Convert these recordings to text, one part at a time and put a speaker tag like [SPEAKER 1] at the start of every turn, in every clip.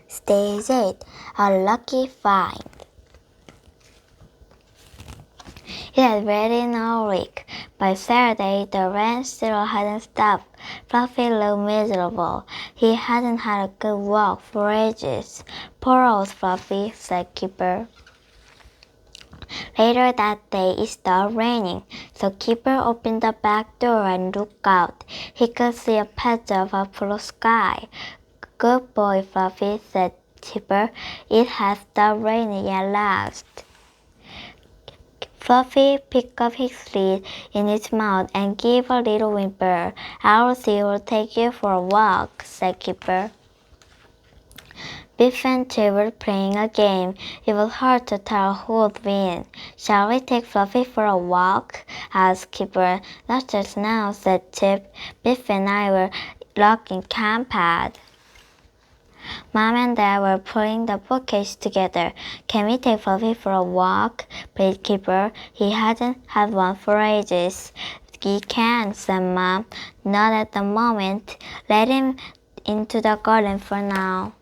[SPEAKER 1] Stage 8. A lucky find. It had rained all week. By Saturday, the rain still hadn't stopped. Fluffy looked miserable. He hadn't had a good walk for ages. Poor old Fluffy, said Keeper. Later that day, it started raining, so Keeper opened the back door and looked out. He could see a patch of a blue sky. Good boy, Fluffy, said Keeper. It has stopped raining at last. Fluffy picked up his lid in his mouth and gave a little whimper. I'll see who'll take you for a walk, said Keeper. Biff and Chip were playing a game. It was hard to tell who would win. Shall we take Fluffy for a walk? Asked Keeper. Not just now, said Chip. Biff and I were locking camp pad. Mom and Dad were putting the bookcase together. Can we take Fluffy for a walk? Pleaded Keeper. He hadn't had one for ages. We can, said Mom. Not at the moment. Let him into the garden for now.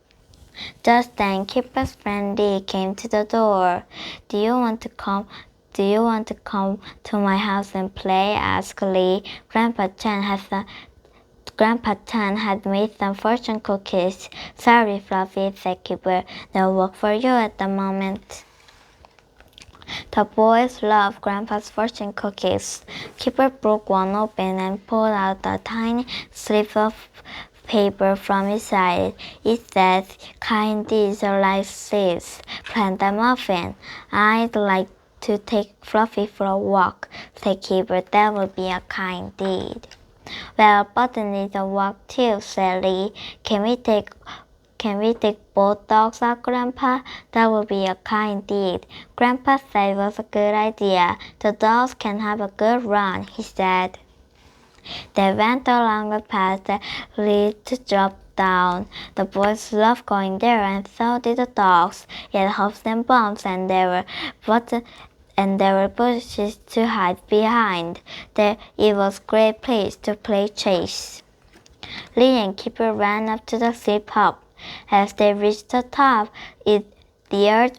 [SPEAKER 1] Just then, Keeper's friend Lee came to the door. Do you want to come to my house and play? Asked Lee. Grandpa Chan had made some fortune cookies. Sorry, Fluffy, said Keeper. No work for you at the moment. The boys loved Grandpa's fortune cookies. Keeper broke one open and pulled out a tiny slip of paper from inside. It said, kind deeds are like seeds. Plant them often. I'd like to take Fluffy for a walk, said Keeper. That would be a kind deed. Well, Button needs a walk too, said Lee. Can we take both dogs out, Grandpa? That would be a kind deed. Grandpa said it was a good idea. The dogs can have a good run, he said. They went along a path that led to drop down. The boys loved going there, and so did the dogs. It had hops and bumps, and there were bushes to hide behind. It was a great place to play chase. Lee and Keeper ran up to the steep hop. As they reached the top, the earth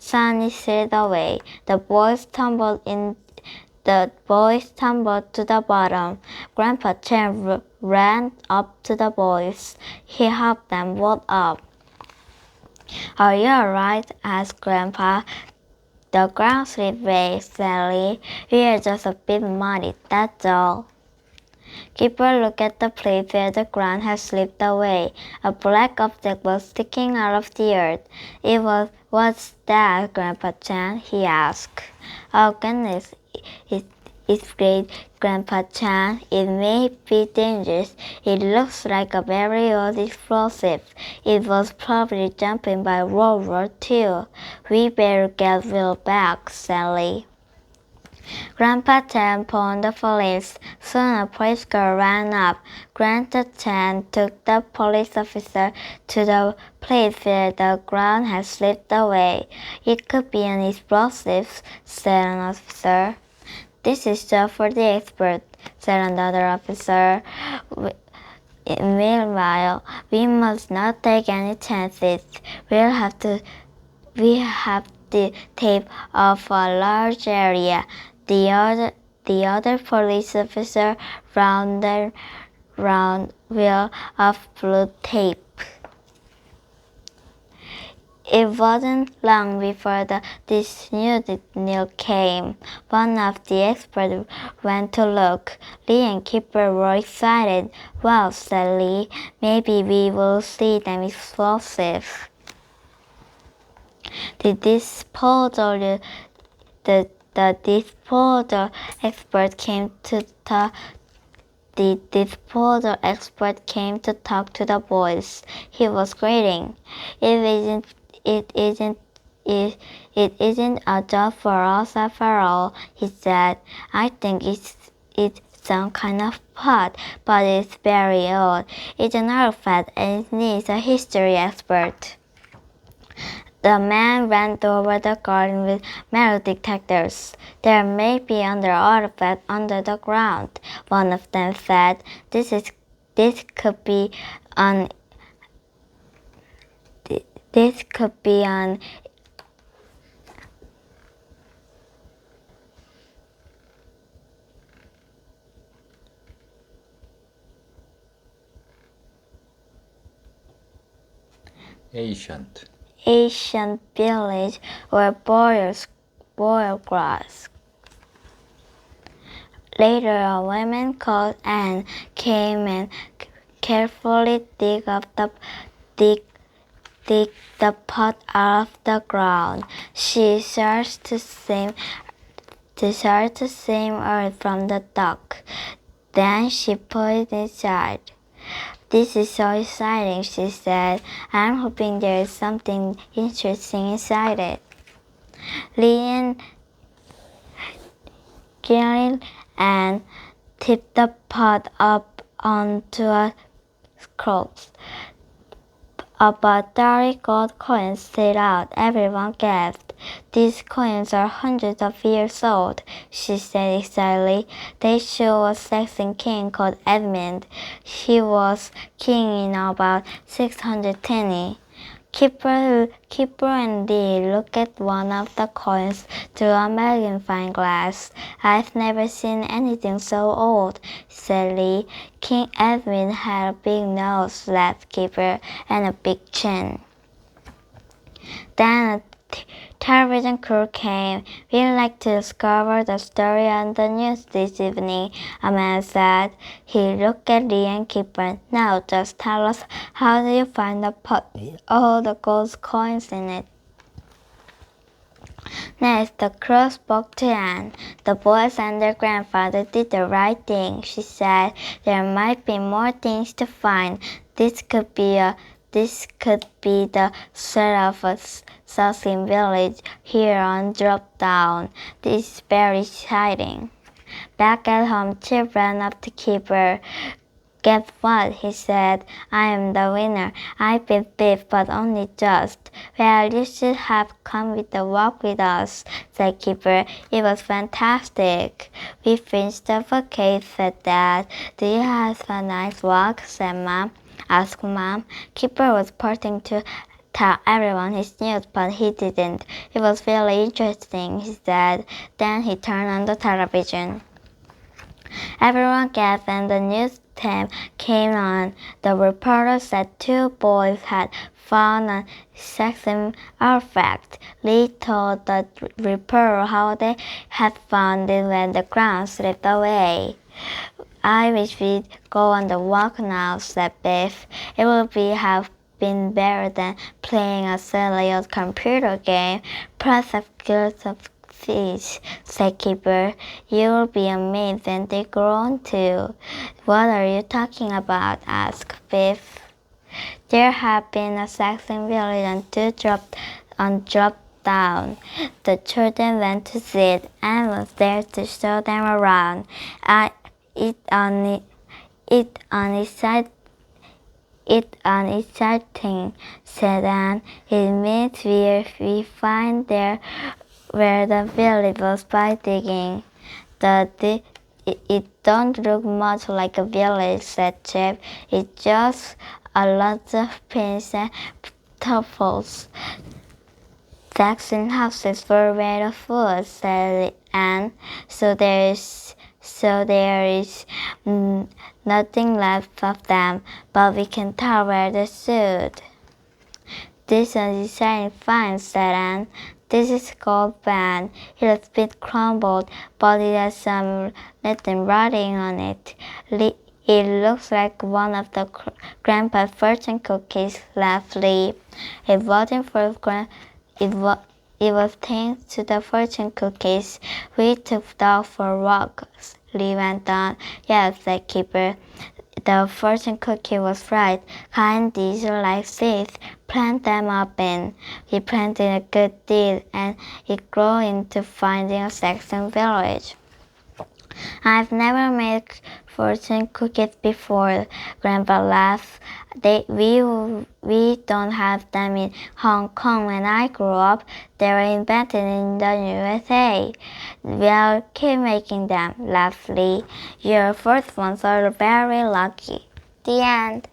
[SPEAKER 1] suddenly slid away. The boys tumbled to the bottom. Grandpa Chan ran up to the boys. He helped them both up. Are you alright? Asked Grandpa. The ground slid away, said Lee. We are just a bit muddy, that's all. Keeper looked at the place where the ground had slipped away. A black object was sticking out of the earth. What's that, Grandpa Chan? He asked. Oh goodness, exclaimed Grandpa Chan. It may be dangerous. It looks like a very old explosive. It was probably jumping by World War II. We better get Will back, said Lee. Grandpa Chan pulled the police. Soon a police car ran up. Grandpa Chan took the police officer to the place where the ground had slipped away. It could be an explosive, said an officer. This is just for the expert, said another officer. Meanwhile, we must not take any chances. We have the tape off a large area. The other police officer round wheel of blue tape. It wasn't long before this new news came. One of the experts went to look. Lee and Keeper were excited. Wow, said Lee. Maybe we will see them explosive. The disposal expert came to talk. The disposal expert came to talk to the boys. He was greeting. It isn't a job for us after all, he said. I think it's some kind of pot, but it's very old. It's an artifact and it needs a history expert. The man went over the garden with metal detectors. There may be another artifact under the ground, one of them said. This could be an This could be an ancient village or boiled grass. Later, a woman called Anne came and carefully dig the pot out of the ground. She searched the same earth from the duck. Then she put it inside. "This is so exciting," she said. "I'm hoping there is something interesting inside it." Gillian and tipped the pot up onto a cross. About 30 gold coins slid out. Everyone gasped. "These coins are hundreds of years old," she said excitedly. "They show a Saxon king called Edmund. He was king in about 610. Keeper and Lee looked at one of the coins through a magnifying glass. "I've never seen anything so old," said Lee. "King Edwin had a big nose," laughed Keeper, "and a big chin." Then a television crew came. "We'd like to discover the story on the news this evening," a man said. He looked at Lee and Keeper. "Now just tell us, how do you find the pot with all the gold coins in it?" Next, the crew spoke to Anne. "The boys and their grandfather did the right thing," she said. "There might be more things to find. This could be the site of a Saxon village here on Drop Down. This is very exciting." Back at home, Chip ran up to Keeper. "Guess what?" he said. "I am the winner. I beat Biff, but only just." "Well, you should have come with the walk with us," said Keeper. "It was fantastic." "We finished the bouquet," said Dad. "Do you have a nice walk?" asked Mom. Keeper was parting to tell everyone his news, but he didn't. "It was really interesting," he said. Then he turned on the television. Everyone gasped and the news came on. The reporter said 2 boys had found a Saxon artifact. Lee told the reporter how they had found it when the ground slipped away. "I wish we'd go on the walk now," said Biff. "It would have been better than playing a silly old computer game. Plus a good of fish," said Keeper. "You'll be amazed when they grow on too." "What are you talking about?" asked Biff. There had been a Saxon village on Drop Down. The children went to see it and was there to show them around. It's exciting, said Anne. "It means we find there where the village was by digging." It don't look much like a village," said Chip. "It's just a lot of pins and tuffles." "Saxon houses were made of wood," said Anne. So there is nothing left of them, but we can tell where they stood." "This is an exciting find," said Anne. "This is gold band. It has been crumbled, but it has some Latin writing on it. It looks like one of the Grandpa's fortune cookies," laughed Lee. It was thanks to the fortune cookies we took Dog for a walk," Lee went on. "Yes," said Keeper. "The fortune cookie was right. These are like seeds. Plant them up in." We planted a good deed, and it grew into finding a Saxon village. "I've never made fortune cookies before," Grandpa laughed. We don't have them in Hong Kong when I grew up. They were invented in the USA. "Well, keep making them," laughed Lee. "Your first ones are very lucky." The end.